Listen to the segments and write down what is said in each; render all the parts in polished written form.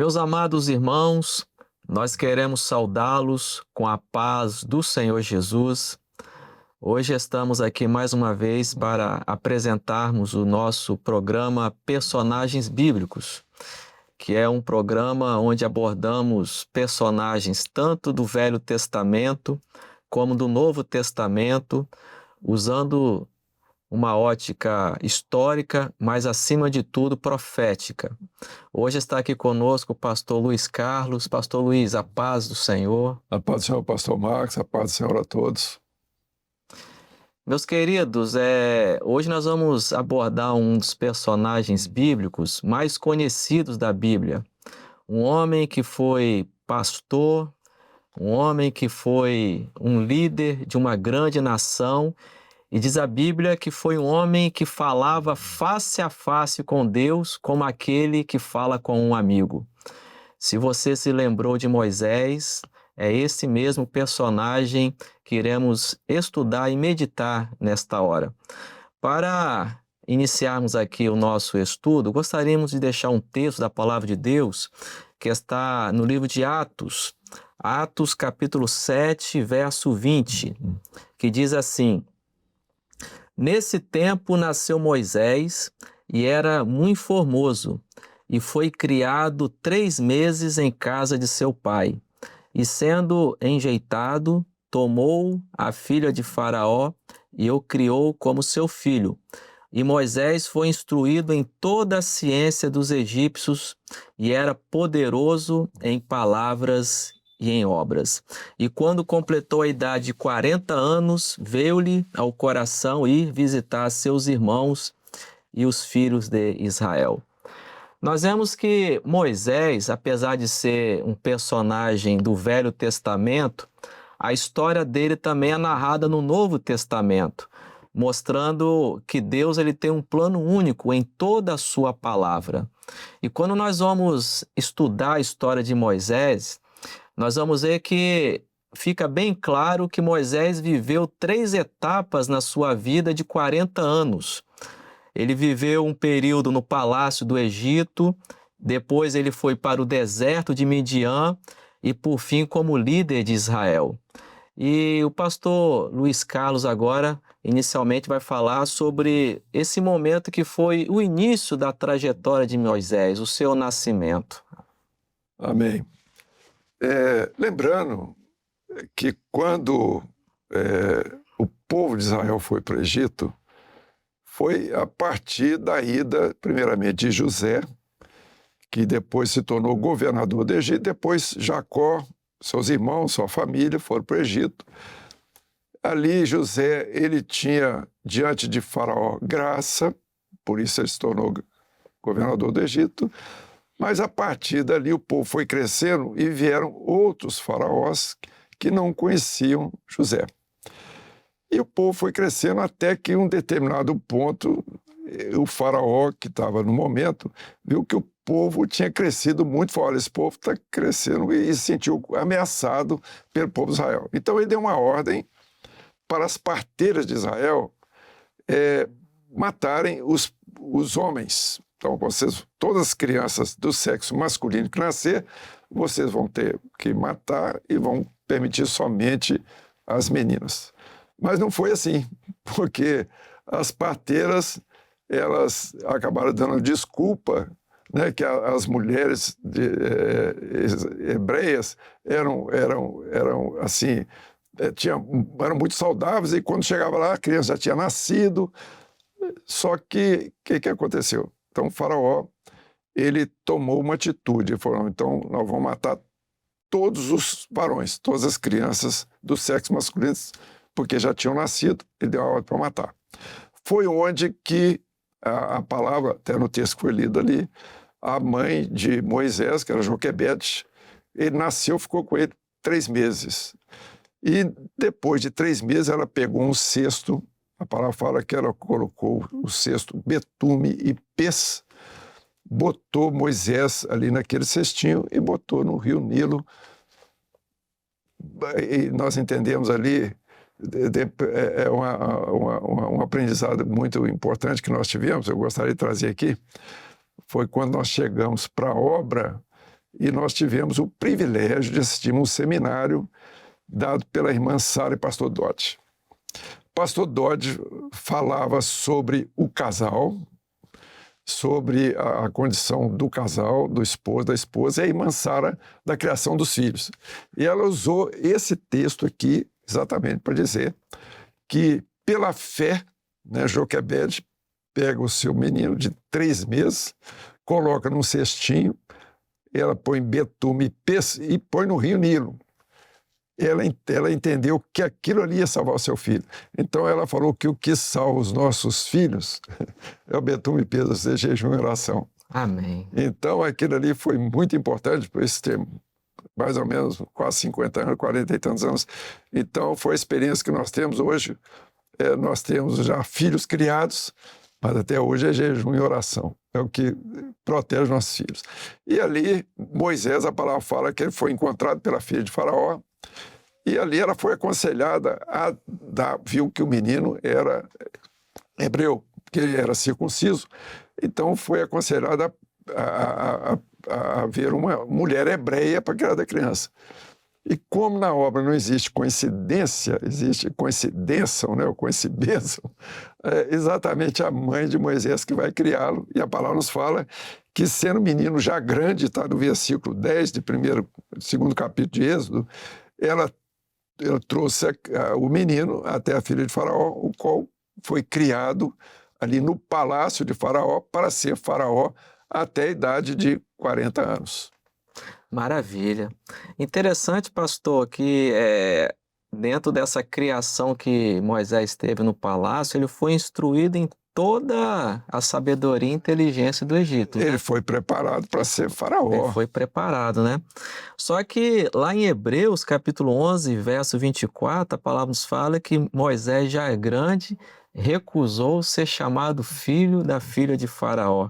Meus amados irmãos, nós queremos saudá-los com a paz do Senhor Jesus. Hoje estamos aqui mais uma vez para apresentarmos o nosso programa Personagens Bíblicos, que é um programa onde abordamos personagens tanto do Velho Testamento como do Novo Testamento, usando uma ótica histórica, mas acima de tudo profética. Hoje está aqui conosco o pastor Luiz Carlos. Pastor Luiz, a paz do Senhor. A paz do Senhor, pastor Marcos, a paz do Senhor a todos. Meus queridos, hoje nós vamos abordar um dos personagens bíblicos mais conhecidos da Bíblia. Um homem que foi pastor, um homem que foi um líder de uma grande nação. E diz a Bíblia que foi um homem que falava face a face com Deus, como aquele que fala com um amigo. Se você se lembrou de Moisés, é esse mesmo personagem que iremos estudar e meditar nesta hora. Para iniciarmos aqui o nosso estudo, gostaríamos de deixar um texto da Palavra de Deus que está no livro de Atos, Atos capítulo 7, verso 20, que diz assim: Nesse tempo nasceu Moisés e era muito formoso, e foi criado 3 meses em casa de seu pai. E sendo enjeitado, tomou a filha de Faraó e o criou como seu filho. E Moisés foi instruído em toda a ciência dos egípcios e era poderoso em palavras e em obras. E quando completou a idade de 40 anos, veio-lhe ao coração ir visitar seus irmãos e os filhos de Israel. Nós vemos que Moisés, apesar de ser um personagem do Velho Testamento, a história dele também é narrada no Novo Testamento, mostrando que Deus ele tem um plano único em toda a sua palavra. E quando nós vamos estudar a história de Moisés, nós vamos ver que fica bem claro que Moisés viveu 3 etapas na sua vida de 40 anos. Ele viveu um período no palácio do Egito, depois ele foi para o deserto de Midian e, por fim, como líder de Israel. E o pastor Luiz Carlos agora, inicialmente, vai falar sobre esse momento que foi o início da trajetória de Moisés, o seu nascimento. Amém. Lembrando que quando o povo de Israel foi para o Egito, foi a partir da ida, primeiramente, de José, que depois se tornou governador do Egito, depois Jacó, seus irmãos, sua família foram para o Egito. Ali José, ele tinha diante de Faraó graça, por isso ele se tornou governador do Egito, mas a partir dali o povo foi crescendo e vieram outros faraós que não conheciam José. E o povo foi crescendo até que em um determinado ponto, o faraó que estava no momento, viu que o povo tinha crescido muito. Falou: olha, esse povo está crescendo, e se sentiu ameaçado pelo povo de Israel. Então ele deu uma ordem para as parteiras de Israel matarem os homens. Então, todas as crianças do sexo masculino que nascer, vocês vão ter que matar e vão permitir somente as meninas. Mas não foi assim, porque as parteiras, elas acabaram dando desculpa, né, que as mulheres hebreias eram assim, eram muito saudáveis, e quando chegava lá a criança já tinha nascido. Só que o que aconteceu? Então o faraó, ele tomou uma atitude, ele falou: então nós vamos matar todos os varões, todas as crianças do sexo masculino, porque já tinham nascido. Ele deu a ordem para matar. Foi onde que a palavra, até no texto que foi lido ali, a mãe de Moisés, que era Joquebede, ele nasceu, ficou com ele 3 meses. E depois de 3 meses ela pegou um cesto. A palavra fala que ela colocou o cesto, betume e pez, botou Moisés ali naquele cestinho e botou no rio Nilo. E nós entendemos ali, um aprendizado muito importante que nós tivemos, eu gostaria de trazer aqui, foi quando nós chegamos para a obra e nós tivemos o privilégio de assistir um seminário dado pela irmã Sara e pastor Dodge. Pastor Dodge falava sobre o casal, sobre a condição do casal, do esposo, da esposa, e a irmã Sara da criação dos filhos. E ela usou esse texto aqui exatamente para dizer que, pela fé, né, Joquebede pega o seu menino de 3 meses, coloca num cestinho, ela põe betume e põe no rio Nilo. Ela entendeu que aquilo ali ia salvar o seu filho. Então ela falou que o que salva os nossos filhos é o betume e peso, ou seja, jejum e oração. Amém. Então aquilo ali foi muito importante para esse tempo, mais ou menos quase 50 anos, 40 e tantos anos. Então foi a experiência que nós temos hoje. Nós temos já filhos criados, mas até hoje é jejum e oração. É o que protege nossos filhos. E ali, Moisés, a palavra fala que ele foi encontrado pela filha de Faraó, e ali ela foi aconselhada viu que o menino era hebreu, que ele era circunciso, então foi aconselhada a ver uma mulher hebreia para criar da criança. E como na obra não existe coincidência, existe coincidência, né, ou coincidência, é exatamente a mãe de Moisés que vai criá-lo, e a palavra nos fala que, sendo menino já grande, está no versículo 10 segundo capítulo de Êxodo, ela trouxe o menino até a filha de Faraó, o qual foi criado ali no palácio de Faraó para ser Faraó até a idade de 40 anos. Maravilha. Interessante, pastor, que dentro dessa criação que Moisés teve no palácio, ele foi instruído em toda a sabedoria e inteligência do Egito. Ele foi preparado para ser Faraó. Ele foi preparado, né? Só que lá em Hebreus, capítulo 11, verso 24, a palavra nos fala que Moisés já é grande, recusou ser chamado filho da filha de Faraó,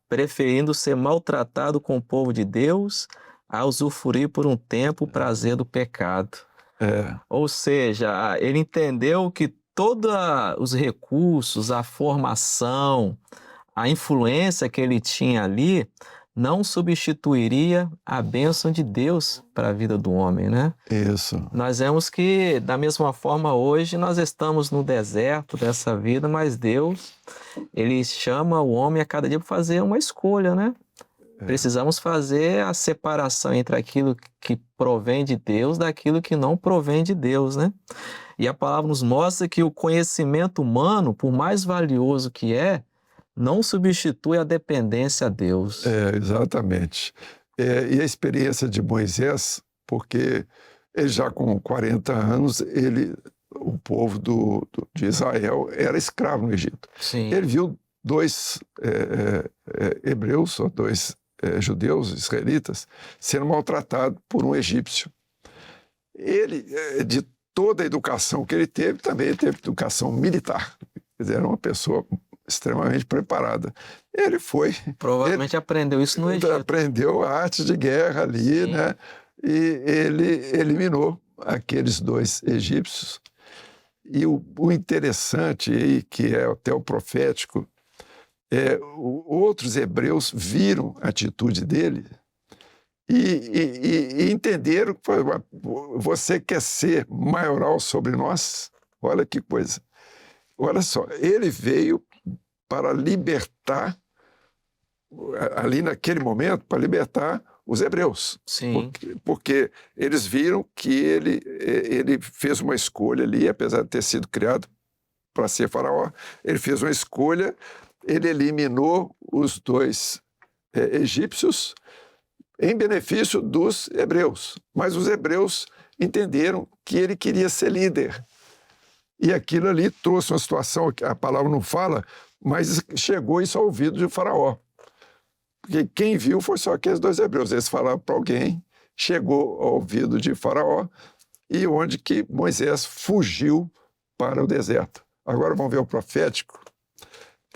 preferindo ser maltratado com o povo de Deus a usufruir por um tempo o prazer do pecado. Ou seja, ele entendeu que todos os recursos, a formação, a influência que ele tinha ali não substituiria a bênção de Deus para a vida do homem, né? Isso. Nós vemos que, da mesma forma, hoje nós estamos no deserto dessa vida, mas Deus, ele chama o homem a cada dia para fazer uma escolha, né? Precisamos fazer a separação entre aquilo que provém de Deus daquilo que não provém de Deus, né? E a palavra nos mostra que o conhecimento humano, por mais valioso que não substitui a dependência a Deus. Exatamente. E a experiência de Moisés, porque ele já com 40 anos, o povo de Israel era escravo no Egito. Sim. Ele viu 2 hebreus, ou 2 judeus, israelitas, sendo maltratados por um egípcio. Ele, de toda a educação que ele teve, também teve educação militar. Ele era uma pessoa extremamente preparada. Ele foi... Provavelmente aprendeu isso no Egito. Aprendeu a arte de guerra ali, né? E ele eliminou aqueles 2 egípcios. E o interessante aí, que é até o profético, outros hebreus viram a atitude dele e entenderam que você quer ser maioral sobre nós? Olha que coisa. Olha só, ele veio para libertar, ali naquele momento, para libertar os hebreus. Sim. Porque eles viram que ele fez uma escolha ali, apesar de ter sido criado para ser Faraó, ele fez uma escolha, ele eliminou os 2 egípcios em benefício dos hebreus. Mas os hebreus entenderam que ele queria ser líder. E aquilo ali trouxe uma situação que a palavra não fala, mas chegou isso ao ouvido de Faraó. Porque quem viu foi só aqueles 2 hebreus. Eles falaram para alguém, chegou ao ouvido de Faraó, e onde que Moisés fugiu para o deserto. Agora vamos ver o profético.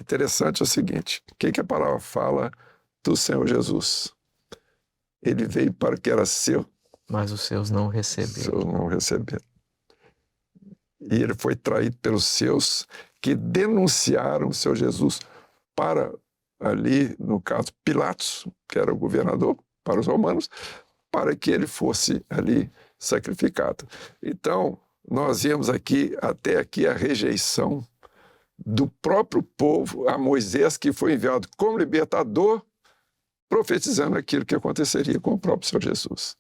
Interessante é o seguinte, o que a palavra fala do Senhor Jesus? Ele veio para o que era seu, mas os seus não receberam. Os seus não receberam. E ele foi traído pelos seus que denunciaram o Senhor Jesus para ali, no caso, Pilatos, que era o governador, para os romanos, para que ele fosse ali sacrificado. Então, nós vemos até aqui a rejeição do próprio povo a Moisés, que foi enviado como libertador, profetizando aquilo que aconteceria com o próprio Senhor Jesus.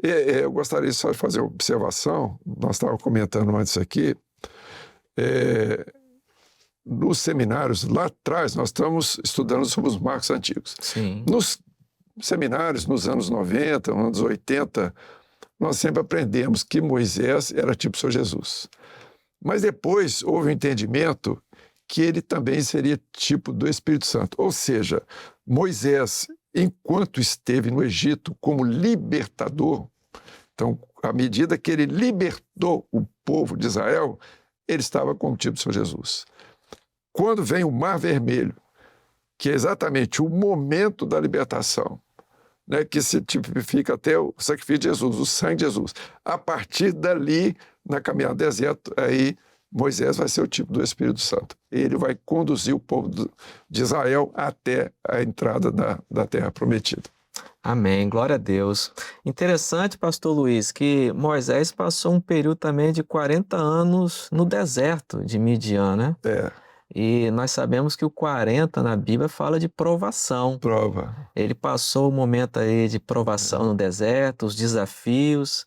Eu gostaria só de fazer uma observação, nós estávamos comentando antes aqui, nos seminários, lá atrás, nós estamos estudando sobre os marcos antigos. Sim. Nos seminários, nos anos 90, anos 80, nós sempre aprendemos que Moisés era tipo Senhor Jesus. Mas depois houve um entendimento que ele também seria tipo do Espírito Santo. Ou seja, Moisés, enquanto esteve no Egito como libertador, então, à medida que ele libertou o povo de Israel, ele estava como tipo do Senhor Jesus. Quando vem o Mar Vermelho, que é exatamente o momento da libertação, né, que se tipifica até o sacrifício de Jesus, o sangue de Jesus. A partir dali, na caminhada do deserto, aí Moisés vai ser o tipo do Espírito Santo. Ele vai conduzir o povo de Israel até a entrada da Terra Prometida. Amém, glória a Deus. Interessante, pastor Luiz, que Moisés passou um período também de 40 anos no deserto de Midian, né? E nós sabemos que o 40 na Bíblia fala de provação. Prova. Ele passou o momento aí de provação no deserto, os desafios,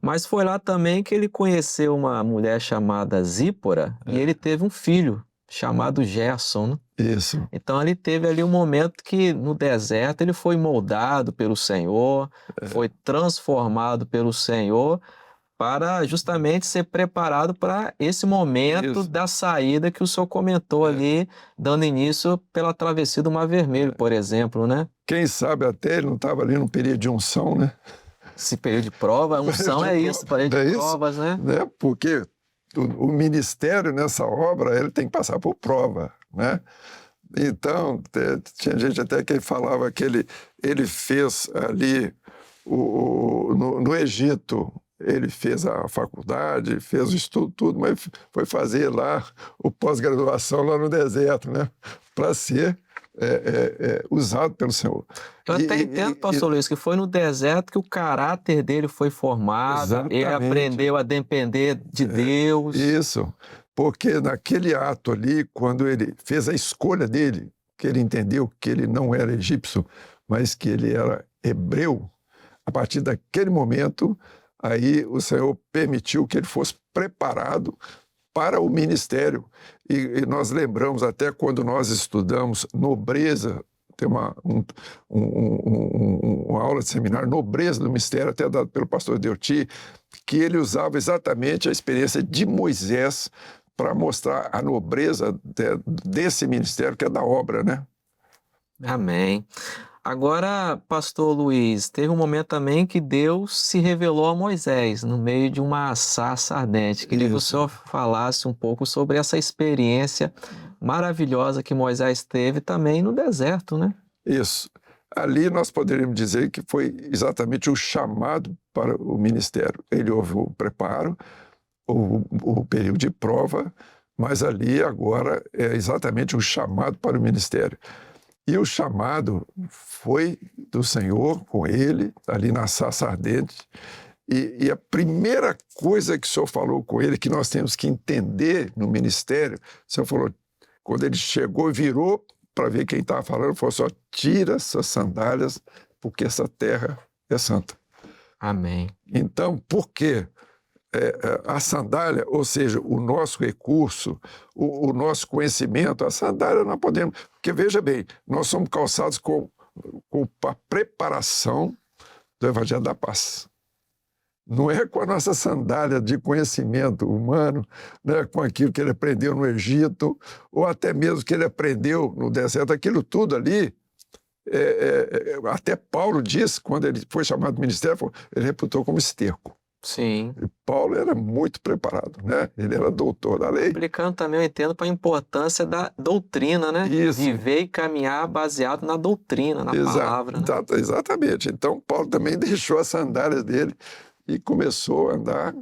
mas foi lá também que ele conheceu uma mulher chamada Zípora e ele teve um filho chamado Gerson, né? Isso. Então ele teve ali um momento que no deserto ele foi moldado pelo Senhor, foi transformado pelo Senhor para justamente ser preparado para esse momento da saída que o senhor comentou ali, dando início pela travessia do Mar Vermelho, por exemplo, né? Quem sabe até ele não estava ali num período de unção, né? Esse período de prova, unção é isso, período de provas, né? Porque o ministério nessa obra, ele tem que passar por prova, né? Então, tinha gente até que falava que ele fez ali no Egito, ele fez a faculdade, fez o estudo, tudo, mas foi fazer lá o pós-graduação lá no deserto, né? Para ser usado pelo Senhor. Eu até entendo, pastor Luiz, que foi no deserto que o caráter dele foi formado, exatamente. Ele aprendeu a depender de Deus. Isso, porque naquele ato ali, quando ele fez a escolha dele, que ele entendeu que ele não era egípcio, mas que ele era hebreu, a partir daquele momento, aí o Senhor permitiu que ele fosse preparado para o ministério. E nós lembramos até quando nós estudamos nobreza, tem uma aula de seminário, nobreza do ministério, até dado pelo pastor Deuti, que ele usava exatamente a experiência de Moisés para mostrar a nobreza desse ministério, que é da obra, né? Amém. Agora, pastor Luiz, teve um momento também que Deus se revelou a Moisés no meio de uma sarça ardente. Queria que o senhor falasse um pouco sobre essa experiência maravilhosa que Moisés teve também no deserto, né? Isso. Ali nós poderíamos dizer que foi exatamente o chamado para o ministério. Ele houve o preparo, o período de prova, mas ali agora é exatamente o chamado para o ministério. E o chamado foi do Senhor com ele, ali na sarça ardente. E a primeira coisa que o Senhor falou com ele, que nós temos que entender no ministério, o Senhor falou, quando ele chegou e virou para ver quem estava falando, falou só, tira essas sandálias, porque essa terra é santa. Amém. Então, por quê? A sandália, ou seja, o nosso recurso, o nosso conhecimento, a sandália nós podemos... Porque, veja bem, nós somos calçados com a preparação do Evangelho da Paz. Não é com a nossa sandália de conhecimento humano, né, com aquilo que ele aprendeu no Egito, ou até mesmo que ele aprendeu no deserto, aquilo tudo ali. Até Paulo disse, quando ele foi chamado do ministério, ele reputou como esterco. Sim. E Paulo era muito preparado, né? Ele era doutor da lei. Explicando também, eu entendo, para a importância da doutrina, né? Isso. Viver e caminhar baseado na doutrina, na palavra. Né? Exatamente. Então, Paulo também deixou as sandálias dele e começou a andar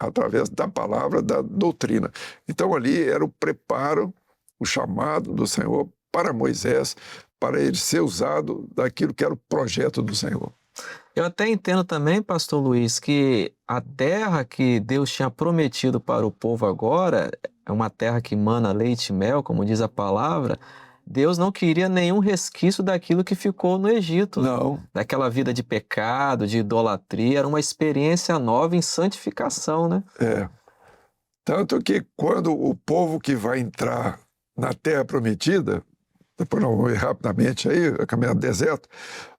através da palavra, da doutrina. Então, ali era o preparo, o chamado do Senhor para Moisés, para ele ser usado daquilo que era o projeto do Senhor. Eu até entendo também, pastor Luiz, que a terra que Deus tinha prometido para o povo agora é uma terra que mana leite e mel, como diz a palavra. Deus não queria nenhum resquício daquilo que ficou no Egito, Não, daquela vida de pecado, de idolatria. Era uma experiência nova em santificação, né? é. Tanto que quando o povo que vai entrar na terra prometida, depois nós vamos ir rapidamente aí, a caminhada do deserto,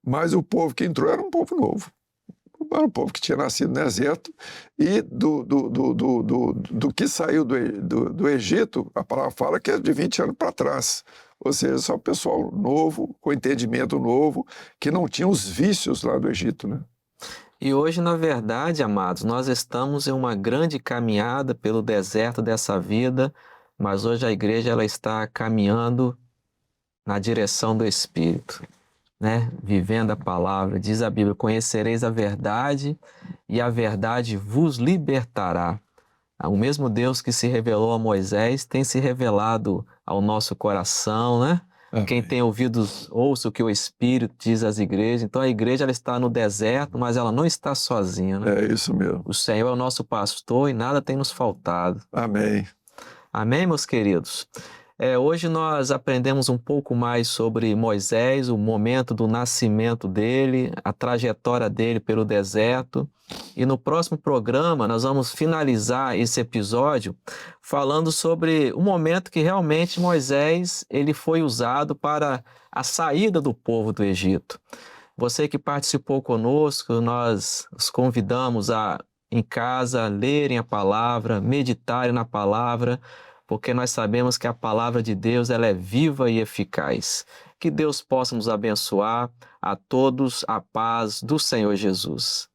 mas o povo que entrou era um povo novo. Era um povo que tinha nascido no deserto e do que saiu do Egito, a palavra fala que é de 20 anos para trás. Ou seja, só o pessoal novo, com entendimento novo, que não tinha os vícios lá do Egito, né? E hoje, na verdade, amados, nós estamos em uma grande caminhada pelo deserto dessa vida, mas hoje a igreja ela está caminhando na direção do Espírito, né? Vivendo a palavra. Diz a Bíblia: conhecereis a verdade e a verdade vos libertará. O mesmo Deus que se revelou a Moisés tem se revelado ao nosso coração, né? Amém. Quem tem ouvidos, ouça o que o Espírito diz às igrejas. Então a igreja ela está no deserto, mas ela não está sozinha, né? É isso mesmo. O Senhor é o nosso pastor e nada tem nos faltado. Amém. Amém, meus queridos? Hoje nós aprendemos um pouco mais sobre Moisés, o momento do nascimento dele, a trajetória dele pelo deserto. E no próximo programa nós vamos finalizar esse episódio falando sobre o momento que realmente Moisés ele foi usado para a saída do povo do Egito. Você que participou conosco, nós os convidamos a, em casa, lerem a palavra, meditarem na palavra, porque nós sabemos que a palavra de Deus ela é viva e eficaz. Que Deus possa nos abençoar, a todos a paz do Senhor Jesus.